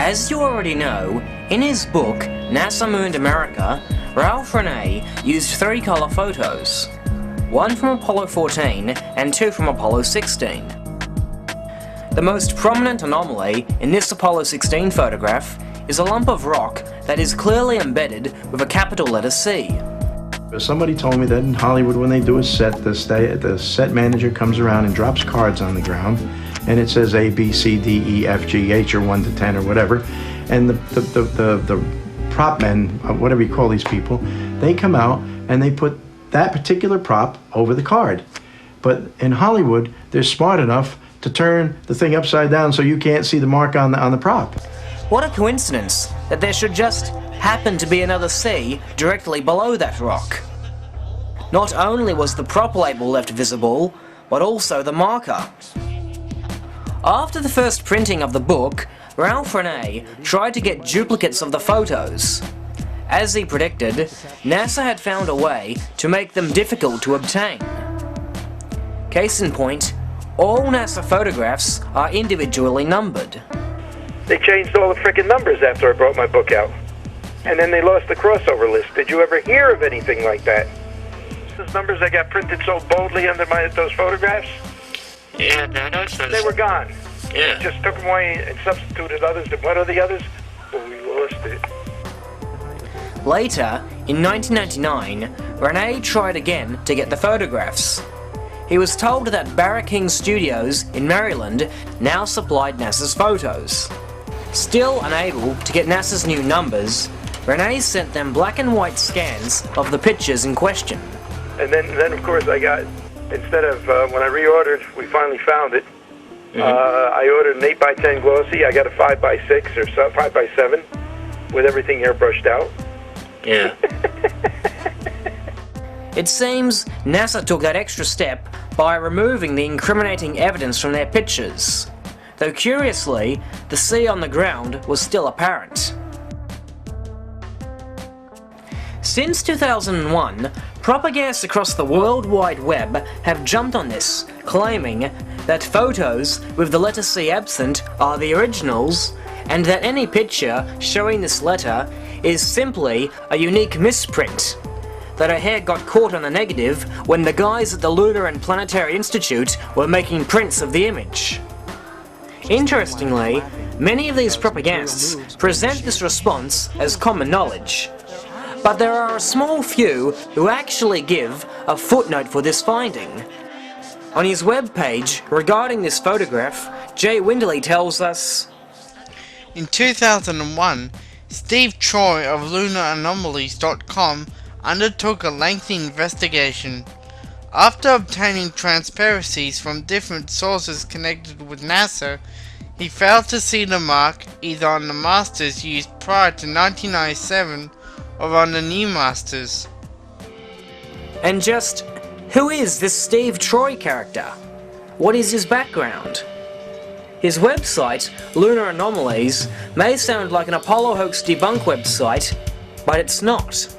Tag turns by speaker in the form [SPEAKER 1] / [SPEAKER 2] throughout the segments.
[SPEAKER 1] As you already know, in his book, NASA Mooned America, Ralph Renee used 3 color photos. 1 from Apollo 14 and 2 from Apollo 16. The most prominent anomaly in this Apollo 16 photograph is a lump of rock that is clearly embedded with a capital letter C.
[SPEAKER 2] Somebody told me that in Hollywood when they do a set, the set manager comes around and drops cards on the ground and it says A, B, C, D, E, F, G, H, or 1 to 10 or whatever, and the prop men, whatever you call these people, they come out and they put that particular prop over the card. But in Hollywood, they're smart enough to turn the thing upside down so you can't see the mark on the prop.
[SPEAKER 1] What a coincidence that there should just happen to be another C directly below that rock. Not only was the prop label left visible, but also the marker. After the first printing of the book, Ralph Renee tried to get duplicates of the photos. As he predicted, NASA had found a way to make them difficult to obtain. Case in point, all NASA photographs are individually numbered.
[SPEAKER 3] They changed all the frickin' numbers after I brought my book out. And then they lost the crossover list. Did you ever hear of anything like that? Those numbers that got printed so boldly under those photographs?
[SPEAKER 4] Yeah, no, I noticed those.
[SPEAKER 3] They were gone.
[SPEAKER 4] Yeah.
[SPEAKER 3] We just took them away and substituted others. And what are the others? Well, we lost it.
[SPEAKER 1] Later, in 1999, Renee tried again to get the photographs. He was told that Barra King Studios in Maryland now supplied NASA's photos. Still unable to get NASA's new numbers, Renee sent them black and white scans of the pictures in question.
[SPEAKER 3] And then of course I got, instead of, when I reordered, we finally found it, I ordered an 8x10 glossy. I got a 5x6 or 5x7 with everything airbrushed out.
[SPEAKER 4] Yeah.
[SPEAKER 1] It seems NASA took that extra step by removing the incriminating evidence from their pictures, though curiously, the C on the ground was still apparent. Since 2001, propagandists across the World Wide Web have jumped on this, claiming that photos with the letter C absent are the originals, and that any picture showing this letter is simply a unique misprint. That a hair got caught on the negative when the guys at the Lunar and Planetary Institute were making prints of the image. Interestingly, many of these propagandists present this response as common knowledge, but there are a small few who actually give a footnote for this finding. On his webpage regarding this photograph, Jay Winderley tells us,
[SPEAKER 5] in 2001, Steve Troy of LunarAnomalies.com undertook a lengthy investigation. After obtaining transparencies from different sources connected with NASA, he failed to see the mark either on the masters used prior to 1997 or on the new masters.
[SPEAKER 1] And just, who is this Steve Troy character? What is his background? His website, Lunar Anomalies, may sound like an Apollo hoax debunk website, but it's not.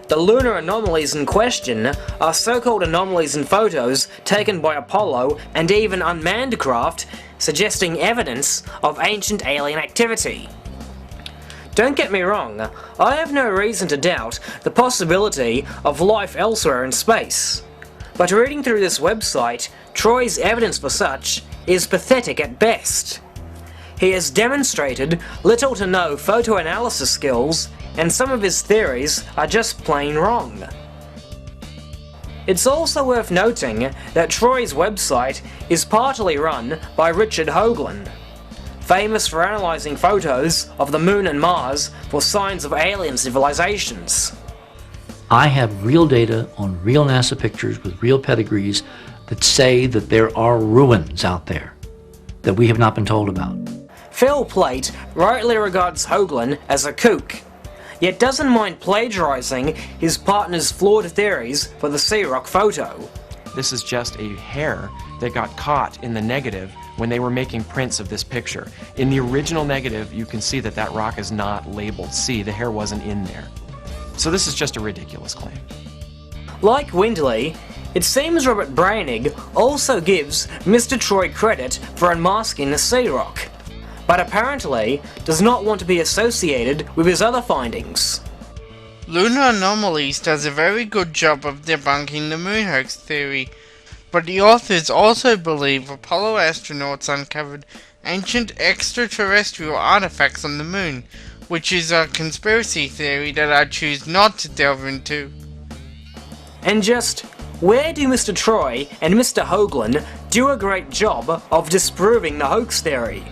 [SPEAKER 1] The lunar anomalies in question are so-called anomalies in photos taken by Apollo and even unmanned craft, suggesting evidence of ancient alien activity. Don't get me wrong, I have no reason to doubt the possibility of life elsewhere in space. But reading through this website, Troy's evidence for such is pathetic at best. He has demonstrated little to no photo analysis skills, and some of his theories are just plain wrong. It's also worth noting that Troy's website is partly run by Richard Hoagland, famous for analysing photos of the Moon and Mars for signs of alien civilizations.
[SPEAKER 6] I have real data on real NASA pictures with real pedigrees that say that there are ruins out there that we have not been told about.
[SPEAKER 1] Phil Plait rightly regards Hoagland as a kook, yet doesn't mind plagiarizing his partner's flawed theories for the Sea Rock photo.
[SPEAKER 7] This is just a hair that got caught in the negative when they were making prints of this picture. In the original negative, you can see that that rock is not labeled C. The hair wasn't in there. So this is just a ridiculous claim.
[SPEAKER 1] Like Winderley, it seems Robert Brainig also gives Mr. Troy credit for unmasking the Sea Rock. but apparently does not want to be associated with his other findings.
[SPEAKER 5] Lunar Anomalies does a very good job of debunking the moon hoax theory, but the authors also believe Apollo astronauts uncovered ancient extraterrestrial artifacts on the moon, which is a conspiracy theory that I choose not to delve into.
[SPEAKER 1] And just where do Mr. Troy and Mr. Hoagland do a great job of disproving the hoax theory?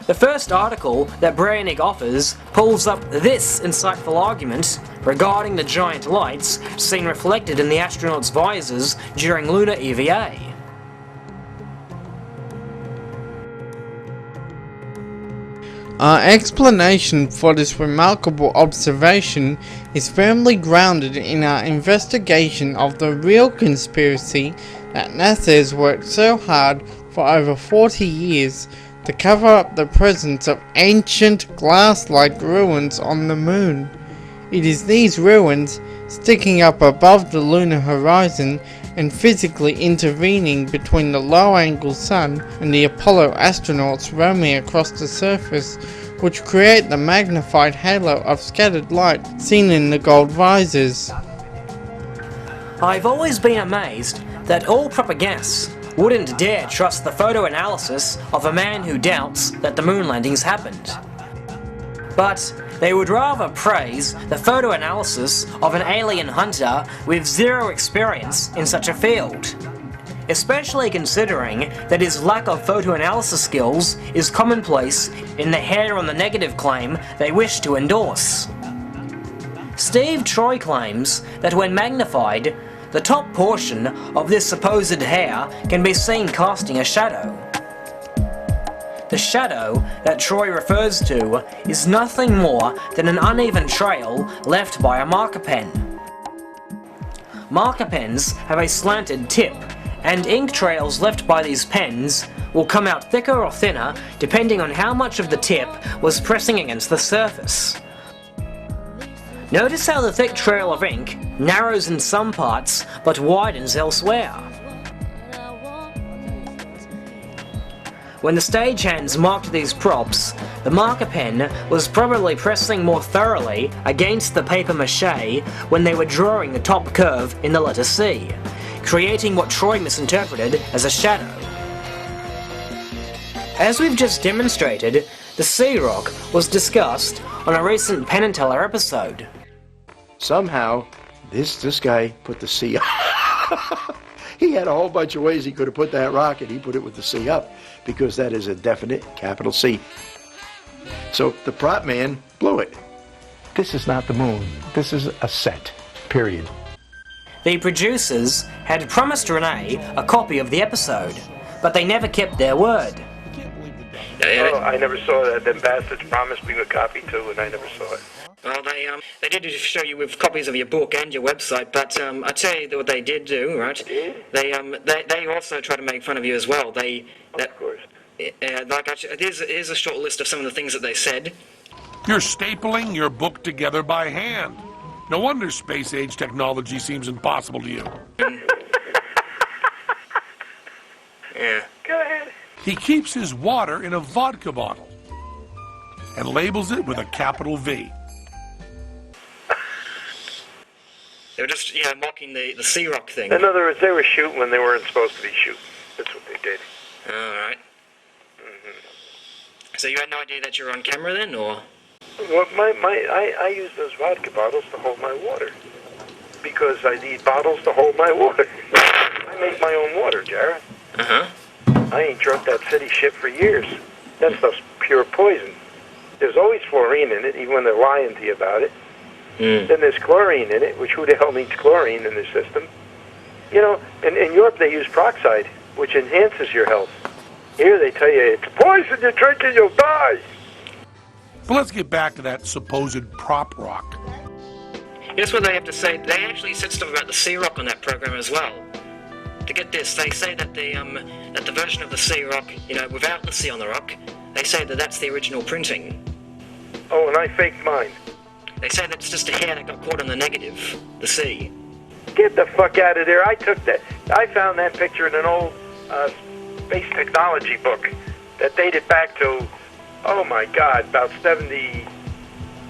[SPEAKER 1] The first article that Brannig offers pulls up this insightful argument regarding the giant lights seen reflected in the astronauts' visors during lunar EVA.
[SPEAKER 5] Our explanation for this remarkable observation is firmly grounded in our investigation of the real conspiracy that NASA has worked so hard for over 40 years to cover up the presence of ancient glass-like ruins on the moon. It is these ruins, sticking up above the lunar horizon and physically intervening between the low-angle sun and the Apollo astronauts roaming across the surface, which create the magnified halo of scattered light seen in the gold visors.
[SPEAKER 1] I've always been amazed that all propagandists wouldn't dare trust the photo analysis of a man who doubts that the moon landings happened. But they would rather praise the photo analysis of an alien hunter with zero experience in such a field, especially considering that his lack of photo analysis skills is commonplace in the hair on the negative claim they wish to endorse. Steve Troy claims that when magnified, the top portion of this supposed hair can be seen casting a shadow. The shadow that Troy refers to is nothing more than an uneven trail left by a marker pen. Marker pens have a slanted tip, and ink trails left by these pens will come out thicker or thinner depending on how much of the tip was pressing against the surface. Notice how the thick trail of ink narrows in some parts but widens elsewhere. When the stagehands marked these props, the marker pen was probably pressing more thoroughly against the paper mache when they were drawing the top curve in the letter C, creating what Troy misinterpreted as a shadow. As we've just demonstrated, the C rock was discussed on a recent Penn and Teller episode.
[SPEAKER 2] Somehow, this guy put the C up. He had a whole bunch of ways he could have put that rocket. He put it with the C up because that is a definite capital C. So the prop man blew it. This is not the moon. This is a set, period.
[SPEAKER 1] The producers had promised Renee a copy of the episode, but they never kept their word.
[SPEAKER 3] Oh, I never saw that. Them bastards promised me a copy too, and I never saw it.
[SPEAKER 1] Well, they did show you with copies of your book and your website, but I tell you what they did do, right? They also try to make fun of you as well.
[SPEAKER 3] Of course.
[SPEAKER 1] Here's a short list of some of the things that they said.
[SPEAKER 8] You're stapling your book together by hand. No wonder space-age technology seems impossible to you.
[SPEAKER 1] Yeah.
[SPEAKER 3] Go ahead.
[SPEAKER 8] He keeps his water in a vodka bottle and labels it with a capital V.
[SPEAKER 1] They were just, mocking the Sea Rock thing.
[SPEAKER 3] In other words, they were shooting when they weren't supposed to be shooting. That's what they did.
[SPEAKER 1] Alright.
[SPEAKER 3] Mm-hmm.
[SPEAKER 1] So you had no idea that you were on camera then, or?
[SPEAKER 3] Well, I use those vodka bottles to hold my water. Because I need bottles to hold my water. I make my own water, Jarrah.
[SPEAKER 1] Uh-huh.
[SPEAKER 3] I ain't drunk that city shit for years. That stuff's pure poison. There's always fluorine in it, even when they're lying to you about it. Then there's chlorine in it, which who the hell needs chlorine in their system? You know, in Europe they use peroxide, which enhances your health. Here they tell you, it's poison, you drink it, you'll die.
[SPEAKER 8] But let's get back to that supposed prop rock.
[SPEAKER 1] Here's what they have to say. They actually said stuff about the Sea Rock on that program as well. To get this, they say that the version of the Sea Rock, without the C on the rock, they say that that's the original printing.
[SPEAKER 3] Oh, and I faked mine.
[SPEAKER 1] They say that's just a hair that got caught on the negative, the C.
[SPEAKER 3] Get the fuck out of there. I took that. I found that picture in an old space technology book that dated back to oh my God, about 70,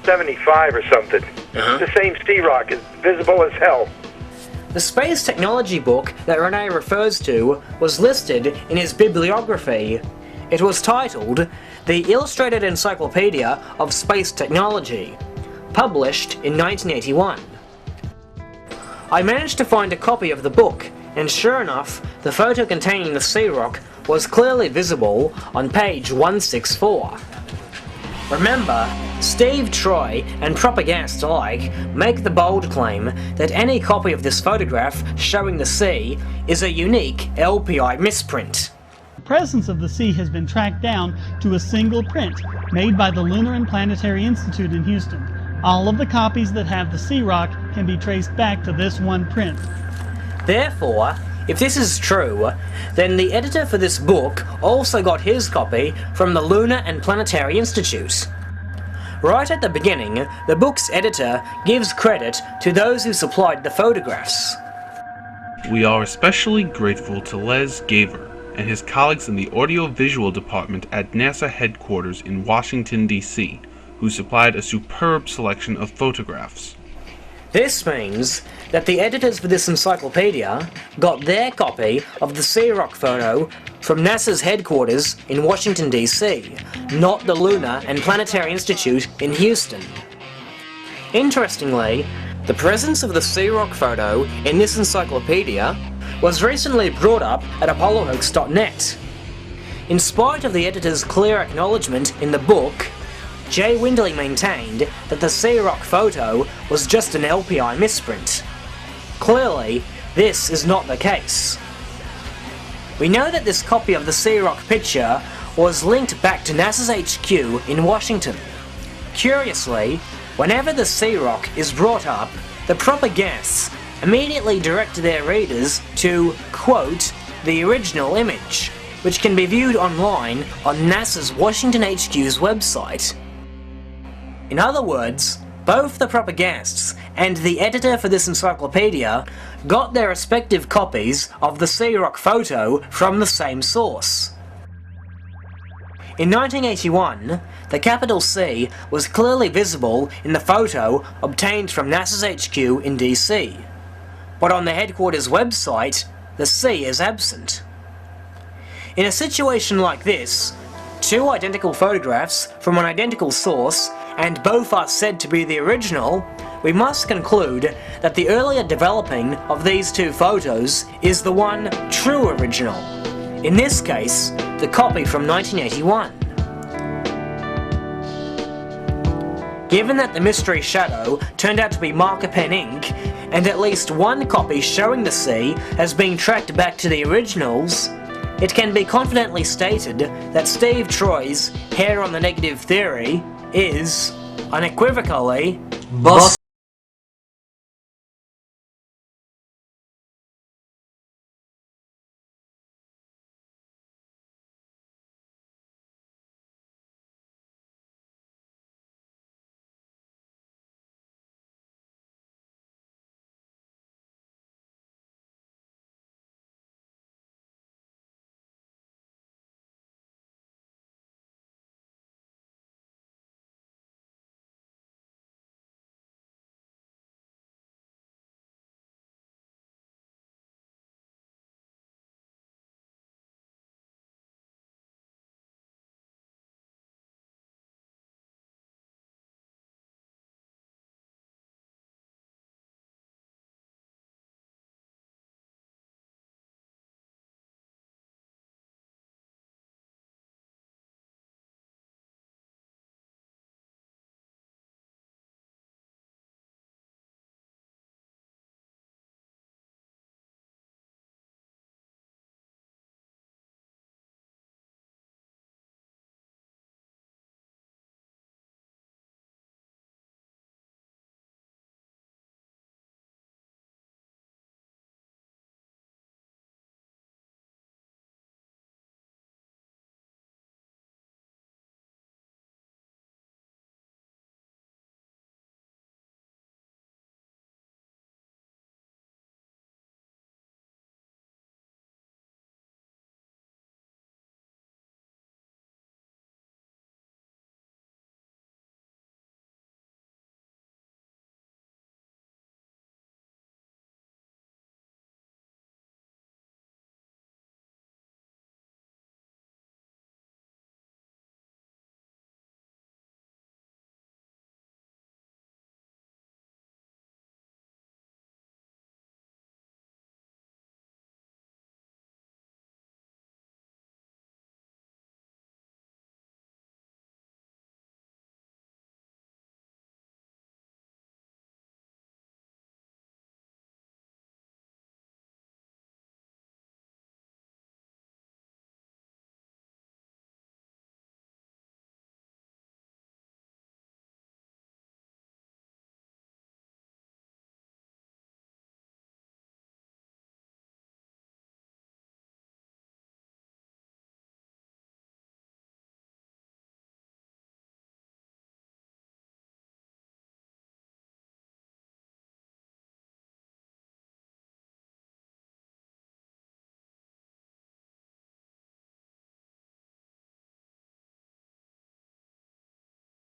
[SPEAKER 3] 75 or something. The same sea rock is visible as hell.
[SPEAKER 1] The space technology book that Rene refers to was listed in his bibliography. It was titled The Illustrated Encyclopedia of Space Technology, published in 1981. I managed to find a copy of the book, and sure enough, the photo containing the sea rock was clearly visible on page 164. Remember, Steve Troy and Propagast alike make the bold claim that any copy of this photograph showing the sea is a unique LPI misprint.
[SPEAKER 9] The presence of the sea has been tracked down to a single print made by the Lunar and Planetary Institute in Houston. All of the copies that have the sea rock can be traced back to this one print.
[SPEAKER 1] Therefore, if this is true, then the editor for this book also got his copy from the Lunar and Planetary Institute. Right at the beginning, the book's editor gives credit to those who supplied the photographs.
[SPEAKER 10] We are especially grateful to Les Gaver and his colleagues in the audiovisual department at NASA headquarters in Washington, D.C., who supplied a superb selection of photographs.
[SPEAKER 1] This means that the editors for this encyclopedia got their copy of the sea rock photo from NASA's headquarters in Washington, D.C., not the Lunar and Planetary Institute in Houston. Interestingly, the presence of the sea rock photo in this encyclopedia was recently brought up at apollohoax.net. In spite of the editor's clear acknowledgement in the book, Jay Windley maintained that the sea rock photo was just an LPI misprint. Clearly, this is not the case. We know that this copy of the sea rock picture was linked back to NASA's HQ in Washington. Curiously, whenever the sea rock is brought up, the propagandists immediately direct their readers to, quote, the original image, which can be viewed online on NASA's Washington HQ's website. In other words, both the propagandists and the editor for this encyclopedia got their respective copies of the sea rock photo from the same source. In 1981, the capital C was clearly visible in the photo obtained from NASA's HQ in DC, but on the headquarters website, the C is absent. In a situation like this, two identical photographs from an identical source and both are said to be the original, we must conclude that the earlier developing of these two photos is the one true original. In this case, the copy from 1981. Given that the mystery shadow turned out to be marker pen ink, and at least one copy showing the sea has been tracked back to the originals, it can be confidently stated that Steve Troy's hair on the negative theory is, unequivocally, busted.